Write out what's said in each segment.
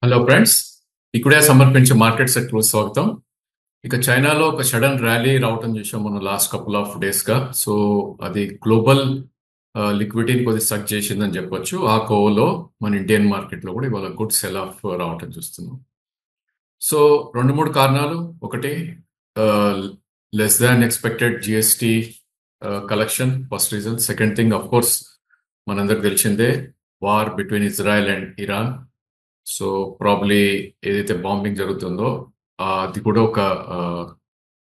Hello friends, ఇక్కడే సమర్పించే market sector స్వాగతం. ఇక చైనాలో ఒక సడన్ ర్యాలీ రావటం చూసాం మనం లాస్ట్ కపుల్ ఆఫ్ డేస్ గా. సో అది గ్లోబల్ లిక్విడిటీని కొద్దిగా సక్ చేసిందని చెప్పొచ్చు. ఆ కోవలో మన ఇండియన్ మార్కెట్ లో కూడా ఇవాళ గుడ్ సెల్ ఆఫ్ రావటం చూస్తున్నాం. సో రెండు మూడు కారణాలు. ఒకటి, less than expected GST collection, first reason. Second thing, of course మనందరికి తెలిసిందే, war between Israel and Iran. So probably ఏదైతే బాంబింగ్ జరుగుతుందో అది కూడా ఒక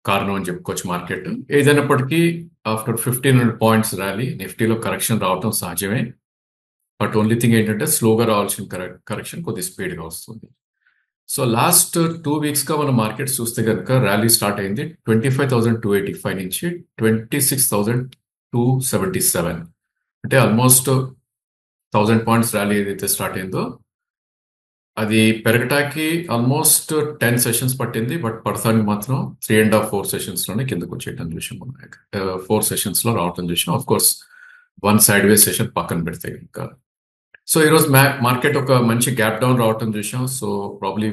కారణం అని చెప్పుకోవచ్చు మార్కెట్. ఏదైనప్పటికీ ఆఫ్టర్ 1500 పాయింట్స్ ర్యాలీ నిఫ్టీలో కరెక్షన్ రావటం సహజమే. బట్ ఓన్లీ థింగ్ ఏంటంటే స్లోగా రావాల్సిన కరెక్షన్ కొద్ది స్పీడ్గా వస్తుంది. సో లాస్ట్ 2 వీక్స్ గా మన మార్కెట్ చూస్తే కనుక ర్యాలీ స్టార్ట్ అయింది 25,285 నుంచి 26,277. అంటే ఆల్మోస్ట్ 1000 పాయింట్స్ ర్యాలీ ఏదైతే స్టార్ట్ అయిందో అది పెరగటానికి ఆల్మోస్ట్ 10 సెషన్స్ పట్టింది. బట్ పడతానికి మాత్రం 3.5-4 సెషన్స్ లోనే కిందకు వచ్చేయటం చూసాం. 4 సెషన్స్ లో రావటం చూసాం. Of course 1 side way session పక్కన పెడితే ఇంకా. సో ఈరోజు మార్కెట్ ఒక మంచి గ్యాప్ డౌన్ రావటం చూసాం. సో ప్రాబ్లీ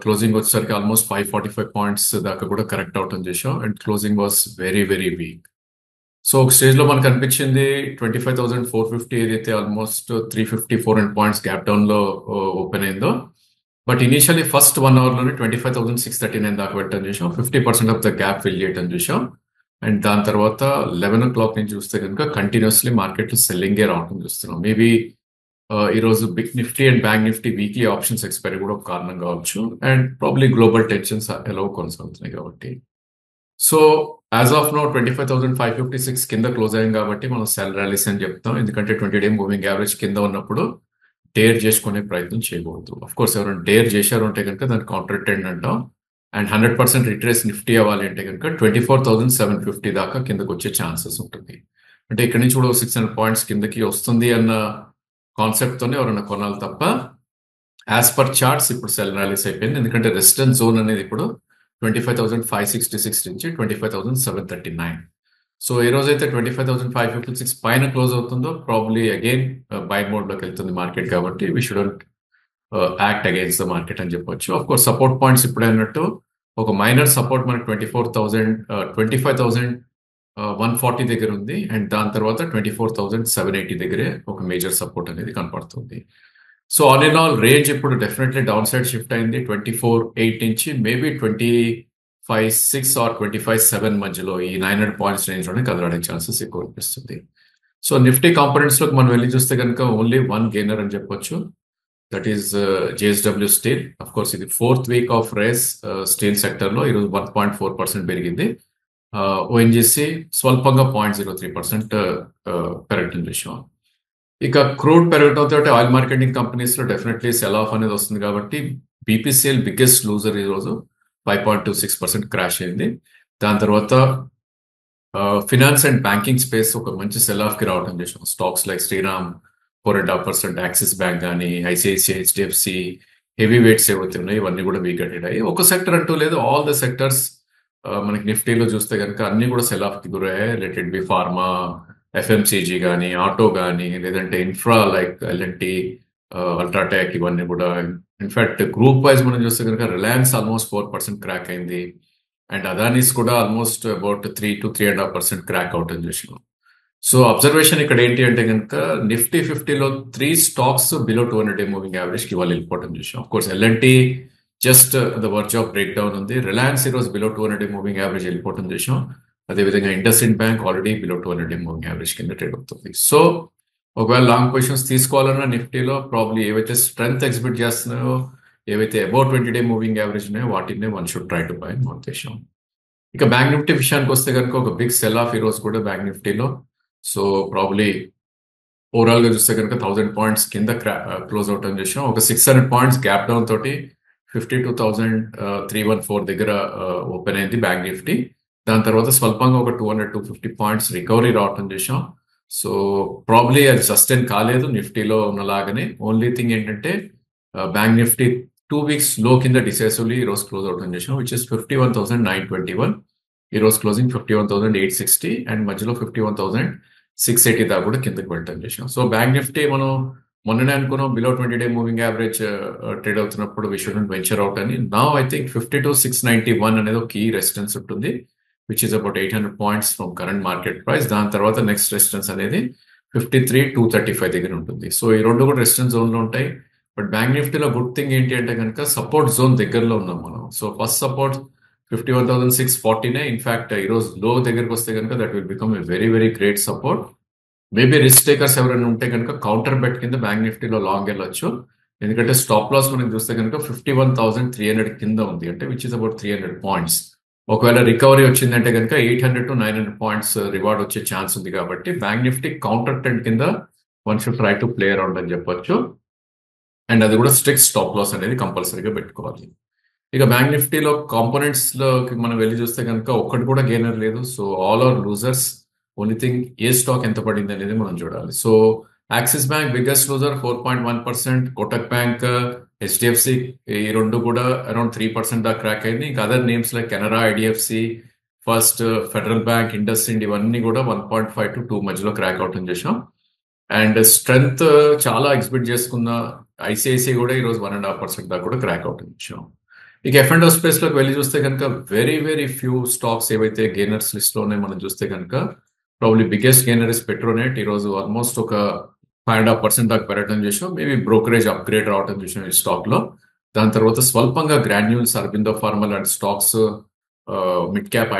క్లోజింగ్ వచ్చేసరికి ఆల్మోస్ట్ 545 పాయింట్స్ దాకా కూడా కరెక్ట్ అవటం చూసాం. And closing was very very weak. So ఒక స్టేజ్ లో మనకు అనిపించింది 25,450 ఏదైతే ఆల్మోస్ట్ 350-400 పాయింట్స్ గ్యాప్ డౌన్ లో ఓపెన్ అయిందో. బట్ ఇనిషియల్లీ ఫస్ట్ 1 అవర్ లోనే 25,639 దాకా వెళ్ళటం చూసాం. 50% ఆఫ్ ద గ్యాప్ ఫిల్ చేయటం చూసాం. అండ్ దాని తర్వాత 11 o'clock నుంచి చూస్తే కనుక కంటిన్యూస్లీ మార్కెట్ సెల్లింగే రావటం చూస్తున్నాం. మేబీ ఈరోజు big Nifty and bank Nifty weekly options expiry కూడా ఒక కారణం కావచ్చు. అండ్ ప్రాబ్లీ గ్లోబల్ టెన్షన్స్ ఎలా కొనసాగుతున్నాయి కాబట్టి. సో యాజ్ ఆఫ్ నో 25,556 కింద క్లోజ్ అయ్యింది కాబట్టి మనం సెల్ ర్యాలీస్ అని చెప్తాం. ఎందుకంటే 20-day మూవింగ్ యావరేజ్ కింద ఉన్నప్పుడు డేర్ చేసుకునే ప్రయత్నం చేయకూడదు. అఫ్ కోర్స్ ఎవరైనా డేర్ చేశారు అంటే కనుక దాన్ని కౌంటర్ ట్రెండ్ అంటాం. అండ్ 100% రిట్రేస్ నిఫ్టీ అవ్వాలి అంటే కనుక 24,750 దాకా కిందకు వచ్చే ఛాన్సెస్ ఉంటుంది. అంటే ఇక్కడ నుంచి కూడా 600 పాయింట్స్ కిందకి వస్తుంది అన్న కాన్సెప్ట్ తోనే ఎవరైనా కొనాలి తప్ప యాజ్ పర్ చార్ట్స్ ఇప్పుడు సెల్ ర్యాలీస్ అయిపోయింది. ఎందుకంటే రెసిస్టెన్స్ జోన్ అనేది ఇప్పుడు 25,566 నుంచి 25,739. సో ఏ రోజైతే 25,556 పైన క్లోజ్ అవుతుందో ప్రాబ్లీ అగైన్ బై మోడ్ లోకి వెళ్తుంది మార్కెట్. కాబట్టి we shouldn't act against the market అని చెప్పొచ్చు. ఆఫ్ కోర్స్ సపోర్ట్ పాయింట్స్ ఇప్పుడే అన్నట్టు ఒక మైనర్ సపోర్ట్ మనకి 25,140 దగ్గర ఉంది. అండ్ దాని తర్వాత 24,780 దగ్గరే ఒక మేజర్ సపోర్ట్ అనేది కనపడుతుంది. So all in all range ఇప్పుడు డెఫినెట్లీ డౌన్ సైడ్ షిఫ్ట్ అయింది 24,8 నుంచి మేబీ 25,6 ఆర్ 25,7 మధ్యలో ఈ 900 పాయింట్స్ రేంజ్ లోనే కదలడానికి ఛాన్సెస్ ఎక్కువ అనిపిస్తుంది. సో నిఫ్టీ కాంపోనెంట్స్ లోకి మనం వెళ్ళి చూస్తే కనుక ఓన్లీ వన్ గెయినర్ అని చెప్పొచ్చు. That is JSW steel. Of course ఇది 4th week of race steel sector లో ఈరోజు 1.4% పెరిగింది. ఓఎన్జీసీ స్వల్పంగా 0.03% పెరగటం చూసాం. ఇక క్రూడ్ పెరగడంతో ఆయిల్ మార్కెటింగ్ కంపెనీస్ లో డెఫినెట్లీ సెల్ ఆఫ్ అనేది వస్తుంది కాబట్టి బీపీసీఎల్ బిగ్గెస్ట్ లూజర్ ఈ రోజు 5.26% క్రాష్ అయింది. దాని తర్వాత ఫినాన్స్ అండ్ బ్యాంకింగ్ స్పేస్ ఒక మంచి సెల్ ఆఫ్ కి రావడం చేసాం. Stocks like Shriram 4.5%, Axis bank కానీ, ఐసిఐసిఐ, హెచ్డిఎఫ్సి, హెవీ వెయిట్స్ ఏవైతే ఉన్నాయి ఇవన్నీ కూడా వీక్ అయ్యాయి. ఒక సెక్టర్ అంటూ లేదు, ఆల్ ద సెక్టర్స్ మనకి నిఫ్టీలో చూస్తే కనుక అన్ని కూడా సెల్ ఆఫ్ కి గురయ్యాయి. Let it be pharma, FMCG కానీ, ఆటో కానీ, లేదంటే ఇన్ఫ్రా లైక్ ఎల్ఎన్టీ, అల్ట్రాటెక్, ఇవన్నీ కూడా. ఇన్ఫాక్ట్ గ్రూప్ వైజ్ మనం చూస్తే కనుక రిలయన్స్ ఆల్మోస్ట్ 4% క్రాక్ అయింది. అండ్ అదానీస్ కూడా ఆల్మోస్ట్ అబౌట్ 3-3.5% క్రాక్ అవుట్ అని చూసినాం. సో అబ్జర్వేషన్ ఇక్కడ ఏంటి అంటే కనుక నిఫ్టీ 50లో 3 stocks below 200-day moving average కి వాళ్ళు వెళ్ళిపోవడం చూసాం. Of course LNT just the verge of break down ఉంది. రిలయన్స్ ఈరోజు బిలో 200-day మూవింగ్ యావరేజ్ వెళ్ళిపోవడం చూసాం. అదేవిధంగా IndusInd bank already below 200-day moving average కింద ట్రేడ్ అవుతుంది. సో ఒకవేళ లాంగ్ పొజిషన్స్ తీసుకోవాలన్నా నిఫ్టీలో ప్రాబ్లీ ఏవైతే స్ట్రెంగ్త్ ఎగ్జిబిట్ చేస్తున్నాయో, ఏవైతే అబౌట్ 20-day మూవింగ్ యావరేజ్ ఉన్నాయో వాటిని one should try to buy మన ఉద్దేశం. ఇక బ్యాంక్ నిఫ్టీ విషయానికి వస్తే కనుక ఒక బిగ్ సెల్ ఆఫ్ ఈ రోజు కూడా బ్యాంక్ నిఫ్టీలో. సో ప్రాబ్లీ ఓవరాల్ గా చూస్తే కనుక 1000 పాయింట్స్ కింద క్లోజ్ అవుట్ అని చేసాం. ఒక 600 పాయింట్స్ గ్యాప్ డౌన్ తోటి 52,314 దగ్గర ఓపెన్ అయింది బ్యాంక్ నిఫ్టీ. దాని తర్వాత స్వల్పంగా ఒక 200-250 పాయింట్స్ రికవరీ రావటం చేసాం. సో ప్రాబ్లీ అది సస్టైన్ కాలేదు నిఫ్టీలో ఉన్నలాగానే. ఓన్లీ థింగ్ ఏంటంటే బ్యాంక్ నిఫ్టీ 2 వీక్స్ లో కింద డిసైసివ్లీ ఈ రోజు క్లోజ్ అవటం చేసాం, విచ్ ఇస్ 51,921. ఈ రోజు క్లోజింగ్ 51,860 అండ్ మధ్యలో 51,680 దాకా కూడా కిందకి వెళ్ళటం చేసాం. సో బ్యాంక్ నిఫ్టీ మనం మొన్ననే అనుకున్నాం below 20-day moving average trade అవుతున్నప్పుడు వి షుడెంట్ వెంచర్ అవుట్ అని. నౌ ఐ థింక్ 52,691 అనేది ఒక కీ రెసిస్టెన్స్ ఉంటుంది, which is about 800 points from current market price. దాని తర్వాత నెక్స్ట్ రెసిస్టెన్స్ అనేది 53,235 దగ్గర ఉంటుంది. సో ఈ రెండు కూడా రెసిస్టెన్స్ జోన్ లో ఉంటాయి. బట్ బ్యాంక్ నిఫ్టీలో గుడ్ థింగ్ ఏంటి అంటే కనుక సపోర్ట్ జోన్ దగ్గరలో ఉన్నాం మనం. సో ఫస్ట్ సపోర్ట్ 51,640నే. ఇన్ఫాక్ట్ ఈరోజు లో దగ్గరకు వస్తే కనుక that will become a very very great support. Maybe risk takers ఎవరైనా ఉంటే కనుక కౌంటర్ బెట్ కింద బ్యాంక్ నిఫ్టీలో లాంగ్ వెళ్ళొచ్చు. ఎందుకంటే స్టాప్ లాస్ మనం చూస్తే కనుక 51,300 కింద ఉంది, అంటే విచ్ ఇస్ అబౌట్ 300 పాయింట్స్. ఒకవేళ రికవరీ వచ్చిందంటే కనుక 800 to 900 పాయింట్స్ రివార్డ్ వచ్చే ఛాన్స్ ఉంది. కాబట్టి బ్యాంక్ నిఫ్టీ కౌంటర్ ట్రెండ్ కింద one should try to play around అని చెప్పొచ్చు. అండ్ అది కూడా స్ట్రిక్ట్ స్టాప్ లాస్ అనేది కంపల్సరీగా పెట్టుకోవాలి. ఇక బ్యాంక్ నిఫ్టీలో కాంపోనెంట్స్ లోకి మనం వెళ్ళి చూస్తే కనుక ఒక్కటి కూడా గెయినర్ లేదు. So all are losers. Only thing ఏ స్టాక్ ఎంత పడింది అనేది మనం చూడాలి. So Axis bank biggest loser 4.1%, Kotak bank, HDFC ఈ రెండు కూడా అరౌండ్ 3% దాకా క్రాక్ అయింది. ఇంకా other names like Canara, IDFC, first, federal bank, IndusInd ఇవన్నీ కూడా 1.5 to 2 మధ్యలో క్రాక్ అవుట్ చేసాం. అండ్ స్ట్రెంగ్త్ చాలా ఎగ్జిబిట్ చేసుకున్న ఐసిఐసిఐ కూడా ఈరోజు 1.5% దాకా కూడా క్రాక్ అవుట్ చేసాం. ఇక ఎఫ్ అండ్ స్పేస్ లోకి వెళ్ళి చూస్తే కనుక వెరీ వెరీ ఫ్యూ స్టాక్స్ ఏవైతే గెయినర్స్ లిస్ట్ లోనే మనం చూస్తే కనుక probably biggest gainer is Petronet. ఈరోజు ఆల్మోస్ట్ ఒక 5.5% దాకా పెరగడం చేసాం. మేబీ బ్రోకరేజ్ అప్గ్రేడ్ రావడం చేసాం ఈ స్టాక్ లో. దాని తర్వాత స్వల్పంగా గ్రాన్యూల్స్, అరబిందో ఫార్మా లాంటి స్టాక్స్, మిడ్ క్యాప్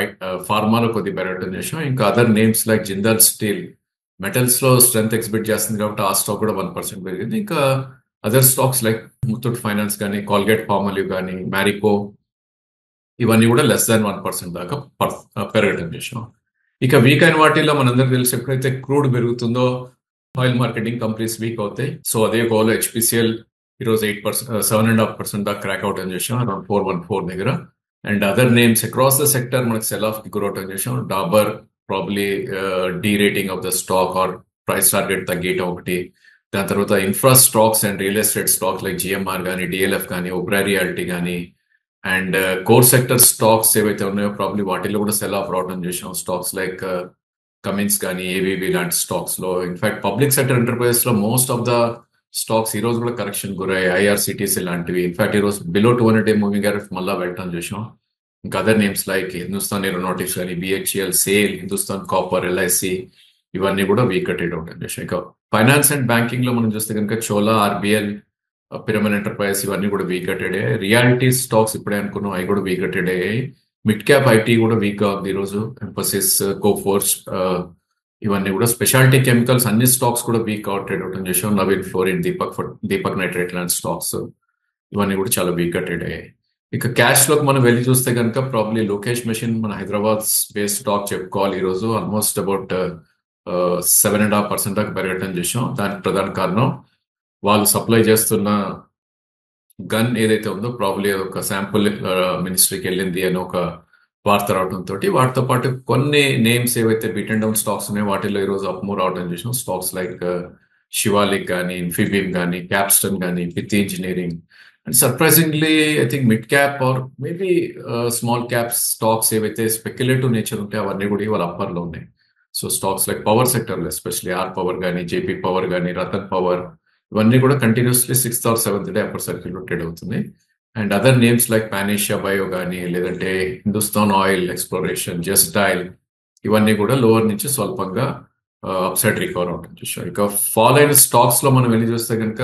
ఫార్మాలో కొద్దిగా పెరగడం చేసాం. ఇంకా other names like Jindal steel metals లో స్ట్రెంత్ ఎగ్జిబిట్ చేస్తుంది కాబట్టి ఆ స్టాక్ కూడా 1% పెరిగింది. ఇంకా other stocks like Muthoot finance కానీ, కాల్గేట్ పామోలివ్ కానీ, మ్యారికో ఇవన్నీ కూడా లెస్ దాన్ 1% దాకా పెరగడం చేసాం. ఇక వీక్ అయిన వాటిల్లో మనందరికి తెలిసి ఎప్పుడైతే క్రూడ్ పెరుగుతుందో ఆయిల్ మార్కెటింగ్ కంపెనీస్ వీక్ అవుతాయి. సో అదే గోల్ హెచ్పిసిఎల్ ఈరోజు 8%, 7.5% దాకా క్రాక్ అవుట్ అని చేసాం అరౌండ్ 414 దగ్గర. And other names across the sector మనకి సెల్ ఆఫ్ కి గురవుట్ చేసాం. Dabur probably derating of the stock or price target తగ్గేయటం ఒకటి. దాని తర్వాత infra stocks and real estate stocks like GMR కానీ, డిఎల్ఎఫ్ కానీ, ఒబ్రా రియాలిటీ కానీ, అండ్ కోర్ సెక్టర్ స్టాక్స్ ఏవైతే ఉన్నాయో ప్రాబ్లీ వాటిల్లో కూడా సెల్ ఆఫ్ రావడం చేసాం. స్టాక్స్ లైక్ కమిన్స్ కానీ, ఏబీబీ లాంటి స్టాక్స్ లో. ఇన్ఫాక్ట్ పబ్లిక్ సెక్టర్ ఎంటర్ప్రైజెస్ లో మోస్ట్ ఆఫ్ ద స్టాక్స్ ఈ రోజు కూడా కరెక్షన్ గురయ్యాయి. ఐఆర్సిటీసీ లాంటివి ఇన్ఫాక్ట్ ఈ రోజు బిలో 200-day మూవింగ్ యావరేజ్ మళ్ళీ వెళ్ళటం చేసాం. ఇంకా other names like Hindustan Aeronautics కానీ, BHEL, SAIL, Hindustan copper, LIC ఇవన్నీ కూడా వీక్ ట్రేడ్ అవుట్ చేసాం. ఇంకా ఫైనాన్స్ అండ్ బ్యాంకింగ్ లో మనం చూస్తే కనుక చోలా, ఆర్బిఎల్, పిరమిడ్ ఎంటర్ప్రైజ్ ఇవన్నీ కూడా వీక్ ట్రేడ్ అయ్యాయి. రియాలిటీ స్టాక్స్ ఇప్పుడే అనుకున్నాం అవి కూడా వీక్ ట్రేడ్ అయ్యాయి. మిడ్ క్యాప్ ఐటీ కూడా వీక్ గా ఉంది ఈరోజు. ఎంఫోసిస్, కోఫోర్స్ ఇవన్నీ కూడా. స్పెషాలిటీ కెమికల్స్ అన్ని స్టాక్స్ కూడా వీక్ అవుట్ ట్రేడ్ అవుట్ చేసాం. నవీన్ ఫ్లోరిన్, దీపక్ నైట్రేట్ లాంటి స్టాక్స్ ఇవన్నీ కూడా చాలా వీక్ గా ట్రేడ్ అయ్యాయి. ఇక క్యాష్ లోకి మనం వెళ్ళి చూస్తే కనుక ప్రాబ్లీ లోకేష్ మెషిన్ మన హైదరాబాద్ బేస్ స్టాక్ చెప్పుకోవాలి. ఈరోజు ఆల్మోస్ట్ అబౌట్ 7.5% దాకా పెరగటం చేసాం. దానికి ప్రధాన కారణం వాళ్ళు సప్లై చేస్తున్న గన్ ఏదైతే ఉందో ప్రాబ్లీ ఒక శాంపుల్ మినిస్ట్రీకి వెళ్ళింది అని ఒక వార్త రావడంతో, వాటితో పాటు కొన్ని నేమ్స్ ఏవైతే బీట్ అండ్ డౌన్ స్టాక్స్ ఉన్నాయో వాటిలో ఈరోజు అప్ మూవ్ రావడం చేసాం. స్టాక్స్ లైక్ శివాలిక్ కానీ, ఇన్ఫీబీమ్ కానీ, క్యాప్స్టన్ కానీ, Pitti engineering. And surprisingly I think mid cap or maybe small cap stocks ఏవైతే స్పెక్యులేటివ్ నేచర్ ఉంటాయో అవన్నీ కూడా ఇవాళ అప్పర్ లో ఉన్నాయి. So stocks like power sector లో ఎస్పెషల్లీ ఆర్ పవర్ కానీ, జేపీ పవర్ కానీ, రతన్ పవర్ ఇవన్నీ కూడా continuously 6th or 7th day upper circle trade అవుతుంది. And other names like Panacea bio కానీ, లేదంటే Hindustan oil exploration, just dial ఇవన్నీ కూడా లోవర్ నుంచి స్వల్పంగా అప్సైడ్ రికవర్ అవడం చూసాం. ఇక ఫాల్ అయిన స్టాక్స్ లో మనం వెళ్ళి చూస్తే కనుక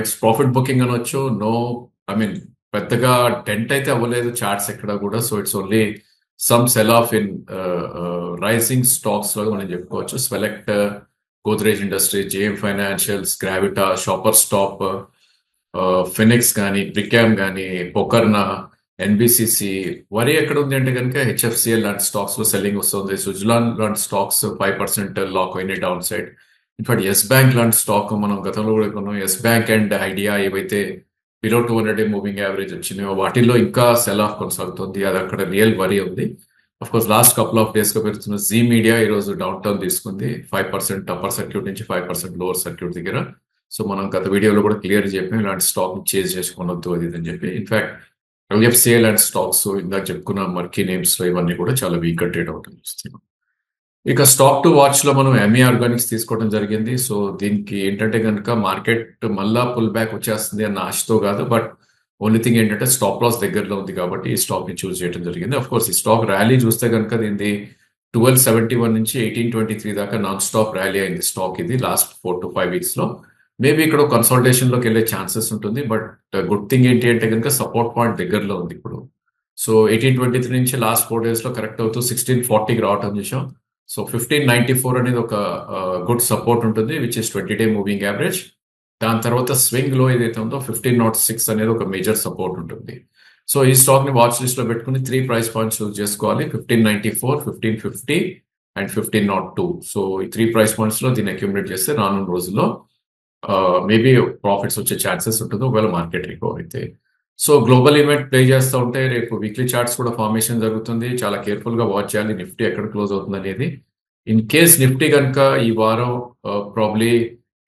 ఇట్స్ ప్రాఫిట్ బుకింగ్ అనొచ్చు. నో ఐ మీన్ పెద్దగా డెంట్ అయితే అవ్వలేదు చార్ట్స్ ఎక్కడ కూడా. So it's only some sell off in rising stocks లో మనం చెప్పుకోవచ్చు. Select, Godrej industry, JM financials, Gravita, shopper stop, Phoenix కానీ, బ్రికామ్ కానీ, పొకర్నా, ఎన్బిసిసి. వరి ఎక్కడ ఉంది అంటే కనుక హెచ్ఎఫ్సిఎల్ లాంటి స్టాక్స్ లో సెల్లింగ్ వస్తుంది. సుజలాన్ లాంటి స్టాక్స్ 5% లాక్ అయినాయి down side. In fact Yes bank లాంటి స్టాక్ మనం గతంలో కూడా కొన్నాం. ఎస్ బ్యాంక్ అండ్ ఐడియా ఏవైతే బిలో 200-day మూవింగ్ యావరేజ్ వచ్చినాయో వాటిల్లో ఇంకా సెల్ ఆఫ్ కొనసాగుతుంది. అది అక్కడ రియల్ వరి ఉంది. Of course last couple of days గా పెరుగుతున్న జీ మీడియా ఈ రోజు డౌన్ టర్న్ తీసుకుంది 5% అప్పర్ సర్క్యూట్ నుంచి 5% లోవర్ సర్క్యూట్ దగ్గర. సో మనం గత వీడియోలో కూడా క్లియర్ చెప్పాం ఇలాంటి స్టాక్ చేజ్ చేసుకోవద్దు అది అని చెప్పి. ఇన్ఫాక్ట్ ఎల్ఎఫ్సిఎల్ అండ్ స్టాక్స్ ఇందాక చెప్పుకున్న మర్కీ నేమ్స్ లో ఇవన్నీ కూడా చాలా వీక్ ట్రేడ్ అవుట్ చూస్తున్నాం. ఇక స్టాక్ టు వాచ్ లో మనం ఎంఈ ఆర్గానిక్స్ తీసుకోవడం జరిగింది. సో దీనికి ఏంటంటే కనుక మార్కెట్ మళ్ళా పుల్ బ్యాక్ వచ్చేస్తుంది అన్న ఆశతో కాదు, బట్ ఓన్లీ థింగ్ ఏంటంటే స్టాప్ లాస్ దగ్గరలో ఉంది కాబట్టి ఈ స్టాక్ ని చూస్ చేయడం జరిగింది. అఫ్ కోర్స్ ఈ స్టాక్ ర్యాలీ చూస్తే కనుక దీనిది 1271 నుంచి 1823 దాకా నాన్ స్టాప్ ర్యాలీ అయింది స్టాక్ ఇది లాస్ట్ 4 to 5 weeks లో. మేబీ ఇక్కడ కన్సల్టేషన్ లోకి వెళ్ళే ఛాన్సెస్ ఉంటుంది, బట్ గుడ్ థింగ్ ఏంటి అంటే కనుక సపోర్ట్ పాయింట్ దగ్గరలో ఉంది ఇప్పుడు. సో 1823 నుంచి లాస్ట్ 4 days లో కరెక్ట్ అవుతూ 1640కి రావటం చూసాం. సో 1594 అనేది ఒక గుడ్ సపోర్ట్ ఉంటుంది, which is 20-day moving average. దాని తర్వాత స్వింగ్ లో ఏదైతే ఉందో 1506 అనేది ఒక మేజర్ సపోర్ట్ ఉంటుంది. సో ఈ స్టాక్ ని వాచ్ లిస్ట్ లో పెట్టుకుని 3 price points చూస్ చేసుకోవాలి: 1594, 1550 అండ్ 1502. సో ఈ 3 price points లో దీన్ని అక్యుములేట్ చేస్తే రానున్న రోజుల్లో మేబీ ప్రాఫిట్స్ వచ్చే ఛాన్సెస్ ఉంటుంది ఒకవేళ మార్కెట్ రికవర్ అయితే. సో గ్లోబల్ ఈవెంట్ ప్లే చేస్తూ ఉంటే రేపు వీక్లీ చార్ట్స్ కూడా ఫార్మేషన్ జరుగుతుంది. చాలా కేర్ఫుల్ గా వాచ్ చేయాలి నిఫ్టీ ఎక్కడ క్లోజ్ అవుతుంది అనేది. ఇన్ కేస్ నిఫ్టీ కనుక ఈ వారం ప్రాబ్లీ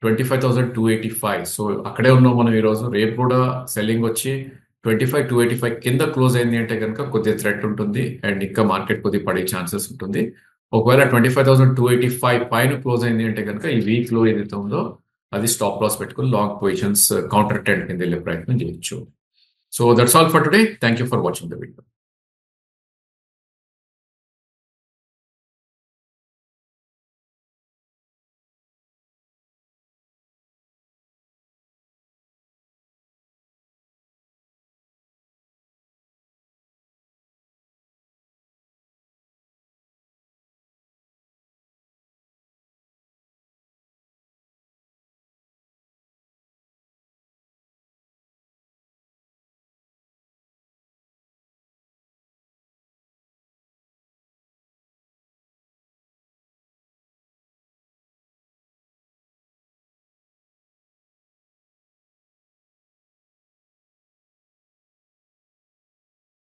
25,285, సో అక్కడే ఉన్నాం మనం ఈ రోజు. రేపు కూడా సెల్లింగ్ వచ్చి 25,285 కింద క్లోజ్ అయింది అంటే కనుక కొద్దిగా థ్రెట్ ఉంటుంది అండ్ ఇంకా మార్కెట్ కొద్దిగా పడే ఛాన్సెస్ ఉంటుంది. ఒకవేళ 25,285 పైన క్లోజ్ అయింది అంటే కనుక ఈ వీక్ లో ఏదైతే ఉందో అది స్టాప్ లాస్ పెట్టుకుని లాంగ్ పొజిషన్స్ కౌంటర్ ట్రెండ్ కింద వెళ్ళే ప్రయత్నం చేయొచ్చు. So that's all for today. Thank you for watching the video.